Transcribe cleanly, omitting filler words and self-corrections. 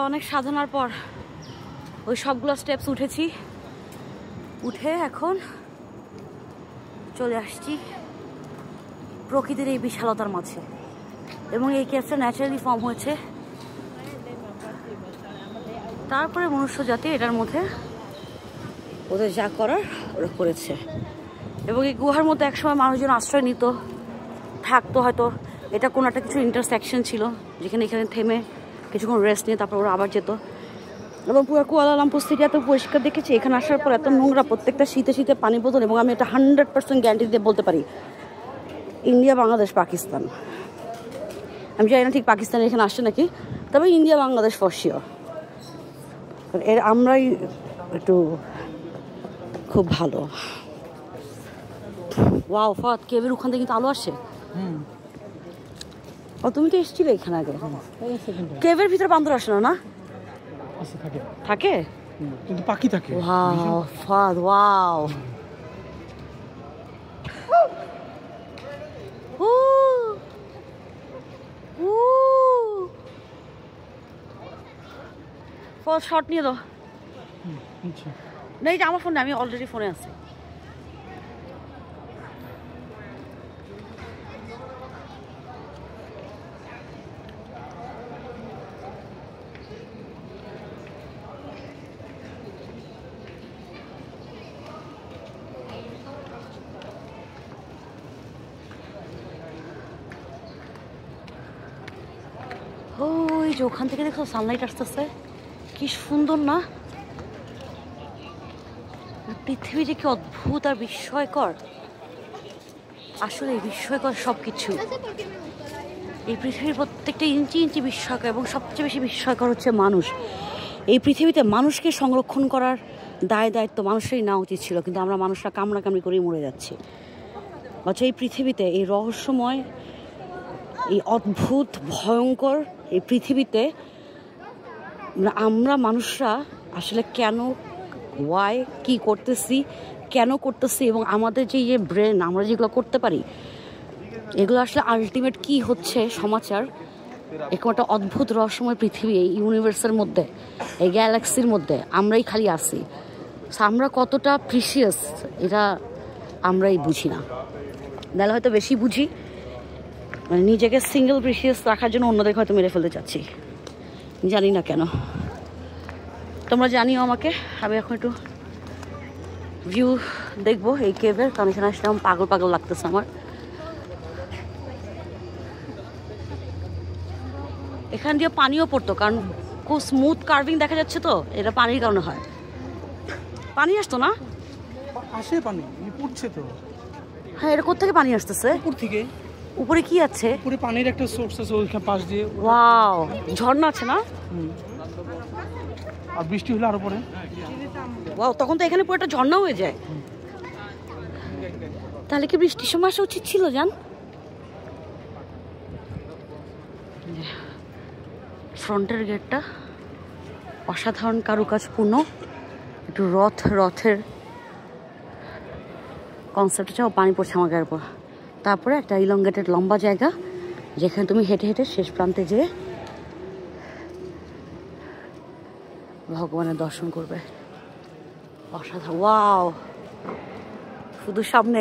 অনেক সাধনার পর ওই সবগুলো স্টেপস উঠেছি, উঠে এখন চলে আসছি প্রকৃতির এই বিশালতার মাঝে। এবং এই কেভটা ন্যাচারালি ফর্ম হয়েছে, তারপরে মনুষ্য জাতি এটার মধ্যে ওদের যা করার ওরা করেছে। এবং এই গুহার মধ্যে একসময় মানুষজন আশ্রয় নিত, থাকতো। হয়তো এটা কোনো একটা কিছু ইন্টারসেকশন ছিল যেখানে এখানে থেমে কিছুক্ষণ রেস্ট নিয়ে তারপর ওরা আবার যেত। এবং পুরো কুয়ালালামপুর সিটি এত পরিষ্কার দেখেছি, এখানে আসার পর এত নোংরা, প্রত্যেকটা শীতে শীতে পানি বোতল। এবং আমি এটা 100% গ্যারান্টি দিয়ে বলতে পারি, ইন্ডিয়া, বাংলাদেশ, পাকিস্তান, আমি জানি না ঠিক পাকিস্তান এখানে আসছে নাকি, তবে ইন্ডিয়া বাংলাদেশ ফর শিওর। এর আমরাই একটু খুব ভালো। ওয়াও ফাত, কেবের ওখান থেকে কিন্তু আলো আসছে। ও তুমি তো এসেছিলে এখানে আগে। কেবের ভিতরে বান্দর আসে না? থাকে কিন্তু পাখি থাকে। ওয়াও ফাত, ওয়াও। শর্ট নিয়ে দাও। না, এটা আমার ফোনে, আমি অলরেডি ফোনে আছি। ওই যে ওখান থেকে দেখো সানলাইট আসতেছে, কি সুন্দর না? পৃথিবী যে কি অদ্ভুত আর বিস্ময়কর, আসলে বিস্ময়কর সবকিছু। এই পৃথিবীর প্রত্যেকটা ইঞ্চি ইঞ্চি বিস্ময়কর, এবং সবচেয়ে বেশি বিস্ময়কর হচ্ছে মানুষ। এই পৃথিবীতে মানুষকে সংরক্ষণ করার দায়িত্ব মানুষেরই নেওয়া উচিত ছিল, কিন্তু আমরা মানুষরা কামড়াকামড়ি করেই মরে যাচ্ছি। অথচ এই পৃথিবীতে, এই রহস্যময়, এই অদ্ভুত ভয়ঙ্কর এই পৃথিবীতে আমরা মানুষরা আসলে কেন, ওয়াই, কি করতেছি, কেন করতেছি, এবং আমাদের যে ব্রেন, আমরা যেগুলো করতে পারি, এগুলো আসলে আলটিমেট কি হচ্ছে সমাচার। এরকম একটা অদ্ভুত রহস্যময় পৃথিবী, এই ইউনিভার্সের মধ্যে, এই গ্যালাক্সির মধ্যে আমরাই খালি আছি। আমরা কতটা প্রিসিয়াস এটা আমরাই বুঝি না। নাহলে হয়তো বেশি বুঝি, মানে নিজেকে সিঙ্গেল প্রিসিয়াস রাখার জন্য অন্যদের হয়তো মেরে ফেলতে চাচ্ছি, জানি না কেন। তোমরা জানিও আমাকে। আমি এখন একটু ভিউ দেখবো এই কেভের, কারণ এখানে আসলে আমার পাগল পাগল লাগতেছে আমার। এখান দিয়ে পানিও পড়তো, কারণ খুব স্মুথ কার্ভিং দেখা যাচ্ছে, তো এটা পানির কারণে হয়। পানি আসতো না? আসে পানি, পড়ছে তো। হ্যাঁ, এটা কোত্থেকে পানি আসতেছে? উপর থেকে। উপরে কি আছে? উপরে পানির একটা সোর্স আছে, ওইখানে পাশ দিয়ে। ওয়াও, ঝর্ণা আছে না? আর বৃষ্টি হলে আরো পরে। ওয়াও, তখন তো এখানে পুরো একটা ঝর্ণা হয়ে যায়। তাহলে কি বৃষ্টির সময় আসা উচিত ছিল? জান, ফ্রন্টের গেটটা অসাধারণ কারুকাজপূর্ণ, একটু রথের কনসেপ্ট চাও, পানি পড়ছে আমার গায়ের উপর। তারপরে একটা ইলংগেটেড লম্বা জায়গা, যেখানে তুমি হেঁটে হেঁটে শেষ প্রান্তে যেয়ে ভগবানের দর্শন করবে। অসাধারণ। ওয়াও, শুধু সামনে